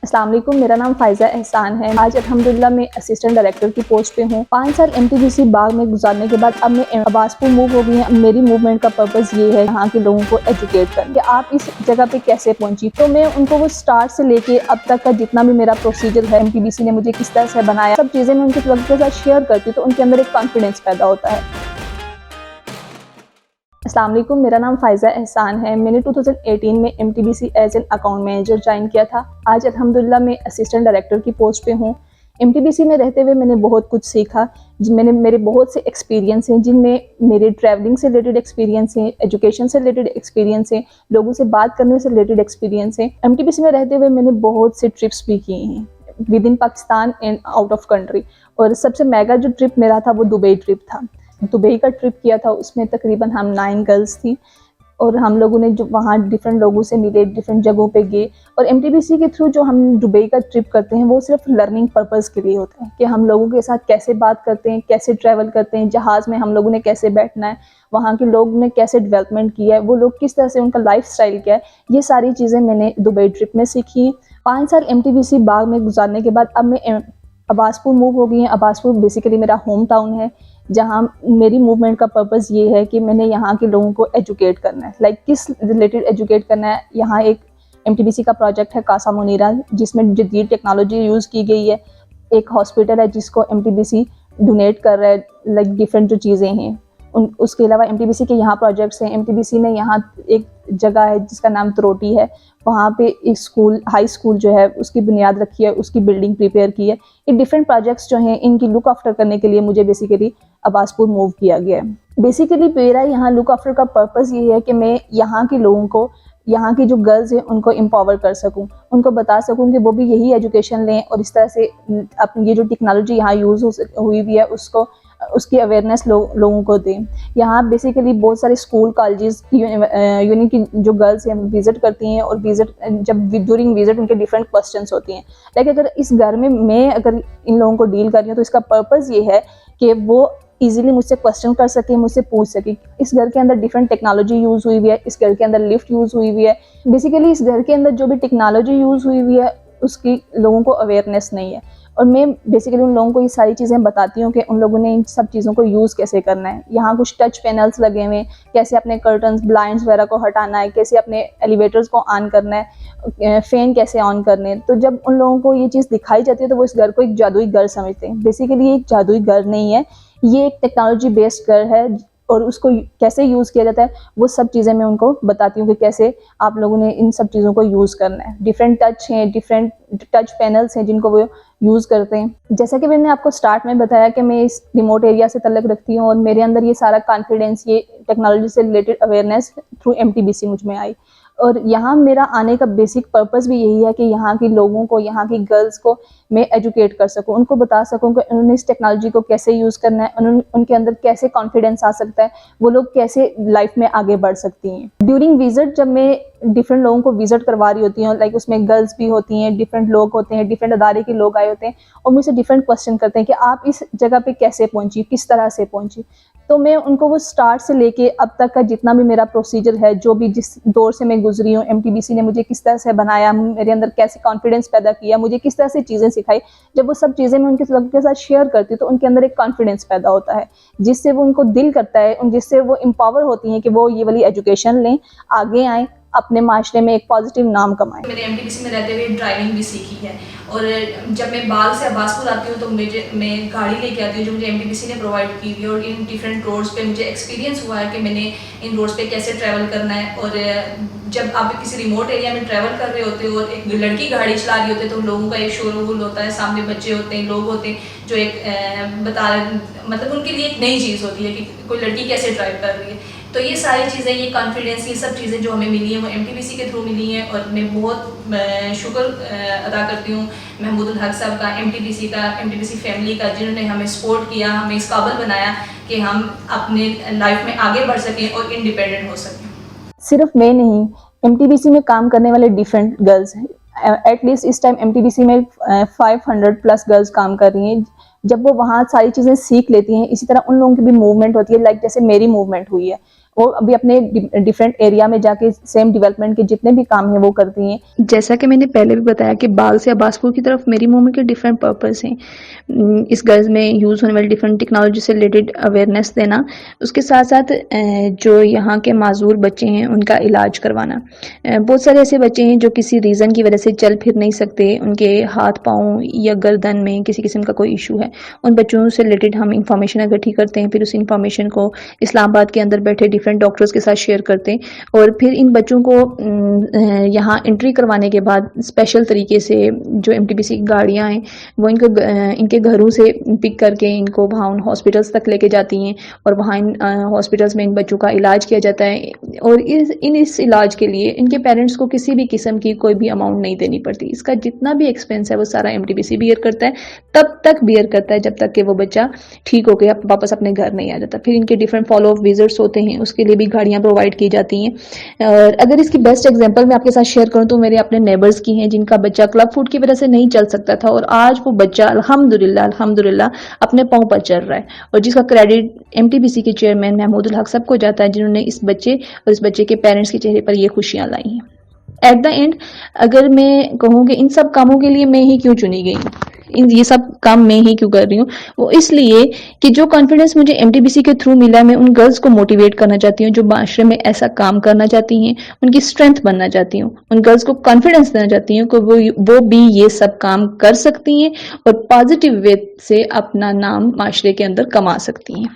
अस्सलाम वालेकुम, मेरा नाम फ़ाइज़ा एहसान है। आज अल्हम्दुलिल्लाह मैं असिस्टेंट डायरेक्टर की पोस्ट पे हूँ। 5 साल एमटीबीसी बाग में गुजारने के बाद अब मैं अब्बासपुर मूव हो गई हूँ। मेरी मूवमेंट का पर्पज़ ये है यहाँ के लोगों को एजुकेट करना कि आप इस जगह पे कैसे पहुँची। तो मैं उनको वो स्टार्ट से लेके अब तक का जितना भी मेरा प्रोसीजर है, एमटीबीसी ने मुझे किस तरह से बनाया, सब चीज़ें मैं उनके साथ शेयर करती हूँ, तो उनके अंदर एक कॉन्फिडेंस पैदा होता है। अस्सलाम वालेकुम, मेरा नाम फ़ाइज़ा एहसान है। मैंने 2018 में MTBC as an account manager join किया था। आज अल्हम्दुलिल्लाह मैं असिस्टेंट डायरेक्टर की पोस्ट पे हूँ। एमटीबीसी में रहते हुए मैंने बहुत कुछ सीखा। मेरे बहुत से एक्सपीरियंस हैं, जिनमें मेरे ट्रैवलिंग से रिलेटेड एक्सपीरियंस हैं, एजुकेशन से रिलेटेड एक्सपीरियंस हैं, लोगों से बात करने से रिलेटेड एक्सपीरियंस हैं। एमटीबीसी में रहते हुए मैंने बहुत से ट्रिप्स भी किए हैं with in Pakistan and out of country, और सबसे मेगा जो ट्रिप मेरा था वो दुबई ट्रिप था। दुबई का ट्रिप किया था, उसमें तकरीबन हम 9 गर्ल्स थी, और हम लोगों ने जो वहाँ डिफरेंट लोगों से मिले, डिफरेंट जगहों पे गए। और एमटीबीसी के थ्रू जो हम दुबई का ट्रिप करते हैं वो सिर्फ लर्निंग पर्पज़ के लिए होता है कि हम लोगों के साथ कैसे बात करते हैं, कैसे ट्रैवल करते हैं, जहाज़ में हम लोगों ने कैसे बैठना है, वहाँ के लोग ने कैसे डेवलपमेंट किया है, वो लोग किस तरह से, उनका लाइफ स्टाइल क्या है, ये सारी चीज़ें मैंने दुबई ट्रिप में सीखी। 5 साल एमटीबीसी बाग में गुजारने के बाद अब मैं अब्बासपुर मूव हो गई है। अब्बासपुर बेसिकली मेरा होम टाउन है, जहाँ मेरी मूवमेंट का पर्पज़ ये है कि मैंने यहाँ के लोगों को एजुकेट करना है। लाइक किस रिलेटेड एजुकेट करना है। यहाँ एक एमटीबीसी का प्रोजेक्ट है कासा मुनीरा, जिसमें जदीद टेक्नोलॉजी यूज़ की गई है। एक हॉस्पिटल है जिसको एमटीबीसी डोनेट कर रहा है, लाइक डिफरेंट जो चीज़ें हैं उसके अलावा एमटीबीसी के यहाँ प्रोजेक्ट्स हैं। एमटीबीसी ने यहाँ एक जगह है जिसका नाम त्रोटी है, वहाँ पे एक स्कूल, हाई स्कूल जो है उसकी बुनियाद रखी है, उसकी बिल्डिंग प्रिपेयर की है। ये डिफरेंट प्रोजेक्ट्स जो हैं इनकी लुक आफ्टर करने के लिए मुझे बेसिकली अब्बासपुर मूव किया गया है। बेसिकली मेरा यहाँ लुक आफ्टर का पर्पज़ ये है कि मैं यहाँ के लोगों को, यहाँ की जो गर्ल्स हैं उनको एम्पावर कर सकूँ, उनको बता सकूँ कि वो भी यही एजुकेशन लें, और इस तरह से अपनी ये जो टेक्नोलॉजी यहाँ यूज़ हुई भी है उसकी अवेयरनेस लोगों को दें। यहाँ बेसिकली बहुत सारे स्कूल, कॉलेजेस, यूनियन की जो गर्ल्स हैं विज़िट करती हैं, और ड्यूरिंग विज़िट उनके डिफरेंट क्वेश्चंस होती हैं। लेकिन अगर इस घर में मैं अगर इन लोगों को डील कर रही हूँ तो इसका पर्पज़ ये है कि वो ईजिली मुझसे क्वेश्चन कर सके, मुझसे पूछ सके। इस घर के अंदर डिफरेंट टेक्नोलॉजी यूज़ हुई हुई है, इस घर के अंदर लिफ्ट यूज़ हुई हुई है। बेसिकली इस घर के अंदर जो भी टेक्नोलॉजी यूज़ हुई हुई है उसकी लोगों को अवेयरनेस नहीं है, और मैं बेसिकली उन लोगों को ये सारी चीज़ें बताती हूँ कि उन लोगों ने इन सब चीज़ों को यूज़ कैसे करना है। यहाँ कुछ टच पैनल्स लगे हुए हैं, कैसे अपने कर्टन्स, ब्लाइंड्स वगैरह को हटाना है, कैसे अपने एलिवेटर्स को ऑन करना है, फ़ैन कैसे ऑन करने हैं। तो जब उन लोगों को ये चीज़ दिखाई जाती है तो वो इस घर को एक जादुई घर समझते हैं। बेसिकली ये एक जादुई घर नहीं है, ये एक टेक्नोलॉजी बेस्ड घर है, और उसको कैसे यूज़ किया जाता है वो सब चीज़ें मैं उनको बताती हूँ कि कैसे आप लोगों ने इन सब चीज़ों को यूज़ करना है। डिफरेंट टच हैं, डिफरेंट टच पैनल्स हैं जिनको वो यूज़ करते हैं। जैसा कि मैंने आपको स्टार्ट में बताया कि मैं इस रिमोट एरिया से तल्लुक़ रखती हूँ, और मेरे अंदर ये सारा कॉन्फिडेंस, ये टेक्नोलॉजी से रिलेटेड अवेयरनेस थ्रू एमटीबीसी मुझ में आई। और यहाँ मेरा आने का बेसिक पर्पज़ भी यही है कि यहाँ के लोगों को, यहाँ की गर्ल्स को मैं एजुकेट कर सकूँ, उनको बता सकूँ कि उन्होंने इस टेक्नोलॉजी को कैसे यूज़ करना है, उनके अंदर कैसे कॉन्फिडेंस आ सकता है, वो लोग कैसे लाइफ में आगे बढ़ सकती हैं। ड्यूरिंग विज़िट जब मैं डिफरेंट लोगों को विज़िट करवा रही होती हूँ, लाइक उसमें गर्ल्स भी होती हैं, डिफरेंट लोग होते हैं, डिफरेंट अदारे के लोग आए होते हैं, और मुझसे डिफरेंट क्वेश्चन करते हैं कि आप इस जगह पे कैसे पहुँची, किस तरह से पहुँची। तो मैं उनको वो स्टार्ट से लेके अब तक का जितना भी मेरा प्रोसीजर है, जो भी जिस दौर से मैं गुजरी हूँ, एमटीबीसी ने मुझे किस तरह से बनाया, मेरे अंदर कैसे कॉन्फिडेंस पैदा किया, मुझे किस तरह से चीज़ें सिखाई, जब वो सब चीज़ें मैं उनके साथ शेयर करती हूँ तो उनके अंदर एक कॉन्फिडेंस पैदा होता है, जिससे वो उनको दिल करता है, जिससे वो एम्पावर होती हैं कि वो ये वाली एजुकेशन लें, आगे आएँ, अपने माशरे में एक पॉजिटिव नाम कमाएं। मैंने एमटीबीसी में रहते हुए ड्राइविंग भी सीखी है, और जब मैं बाग से अब्बासपुर आती हूँ तो मैं गाड़ी लेके आती हूँ जो मुझे एमटीबीसी ने प्रोवाइड की हुई है, और इन डिफरेंट रोड्स पे मुझे एक्सपीरियंस हुआ है कि मैंने इन रोड्स पे कैसे ट्रैवल करना है। और जब आप किसी रिमोट एरिया में ट्रैवल कर रहे होते हो और एक लड़की गाड़ी चला रही होती है तो लोगों का एक शोरगुल होता है, सामने बच्चे होते हैं, लोग होते हैं जो मतलब उनके लिए एक नई चीज़ होती है कि कोई लड़की कैसे ड्राइव कर रही है। तो ये सारी चीज़ें, ये कॉन्फिडेंस, ये सब चीज़ें जो हमें मिली हैं वो एमटीबीसी के थ्रू मिली हैं, और मैं बहुत शुक्र अदा करती हूँ महमूद हक साहब का, एमटीबीसी फैमिली का, जिन्होंने हमें सपोर्ट किया, हमें इस काबिल बनाया कि हम अपने लाइफ में आगे बढ़ सकें और इंडिपेंडेंट हो सकें। सिर्फ मैं नहीं, एमटीबीसी में काम करने वाले डिफरेंट गर्ल्स हैं, एटलीस्ट इस टाइम एमटीबीसी में 500 प्लस गर्ल्स काम कर रही हैं। जब वो वहाँ सारी चीज़ें सीख लेती हैं, इसी तरह उन लोगों की भी मूवमेंट होती है, लाइक जैसे मेरी मूवमेंट हुई है। वो अभी अपने डिफरेंट एरिया में जाके सेम डेवलपमेंट के जितने भी काम हैं वो करती हैं। जैसा कि मैंने पहले भी बताया कि बाग से अब्बासपुर की तरफ मेरी मूवमेंट के डिफरेंट पर्पस हैं। इस गर्ल्स में यूज़ होने वाली डिफरेंट टेक्नोलॉजी से रिलेटेड अवेयरनेस देना, उसके साथ साथ जो यहाँ के माजूर बच्चे हैं उनका इलाज करवाना। बहुत सारे ऐसे बच्चे हैं जो किसी रीज़न की वजह से चल फिर नहीं सकते, उनके हाथ पाँव या गर्दन में किसी किस्म का कोई इशू है, उन बच्चों से रिलेटेड हम इंफॉर्मेशन इकट्ठी करते हैं, फिर उस इंफॉर्मेशन को इस्लामाबाद के अंदर बैठे डिफरेंट डॉक्टर्स के साथ शेयर करते हैं और फिर इन बच्चों को यहाँ एंट्री करवाने के बाद स्पेशल तरीके से जो एमटीबीसी की गाड़ियाँ हैं वो इनके घरों से पिक करके इनको वहाँ उन हॉस्पिटल्स तक लेके जाती हैं और वहाँ इन हॉस्पिटल्स में इन बच्चों का इलाज किया जाता है और इस इलाज के लिए इनके पेरेंट्स को किसी भी किस्म की कोई भी अमाउंट नहीं देनी पड़ती। इसका जितना भी एक्सपेंस है वो सारा एमटीबीसी बियर करता है, तब तक बियर करता है जब तक कि वो बच्चा ठीक होकर वापस अपने घर नहीं आ जाता। फिर इनके डिफरेंट फॉलो अप विजिट्स होते हैं, उसके लिए भी गाड़ियाँ प्रोवाइड की जाती हैं। और अगर इसकी बेस्ट एग्जांपल मैं आपके साथ शेयर करूँ तो मेरे अपने नेबर्स की हैं जिनका बच्चा क्लब फूड की वजह से नहीं चल सकता था और आज वो बच्चा अल्हम्दुलिल्लाह अपने पाँव पर चल रहा है और जिसका क्रेडिट एमटीबीसी के चेयरमैन महमूदुल हक सबको जाता है, जिन्होंने इस बच्चे और इस बच्चे के पेरेंट्स के चेहरे पर ये खुशियां लाई हैं। एट द एंड अगर मैं कहूँ कि इन सब कामों के लिए मैं ही क्यों चुनी गई, ये सब काम मैं ही क्यों कर रही हूँ, वो इसलिए कि जो कॉन्फिडेंस मुझे एमटीबीसी के थ्रू मिला, मैं उन गर्ल्स को मोटिवेट करना चाहती हूँ जो माशरे में ऐसा काम करना चाहती हैं, उनकी स्ट्रेंथ बनना चाहती हूँ, उन गर्ल्स को कॉन्फिडेंस देना चाहती हूँ कि वो भी ये सब काम कर सकती हैं और पॉजिटिव वे से अपना नाम माशरे के अंदर कमा सकती हैं।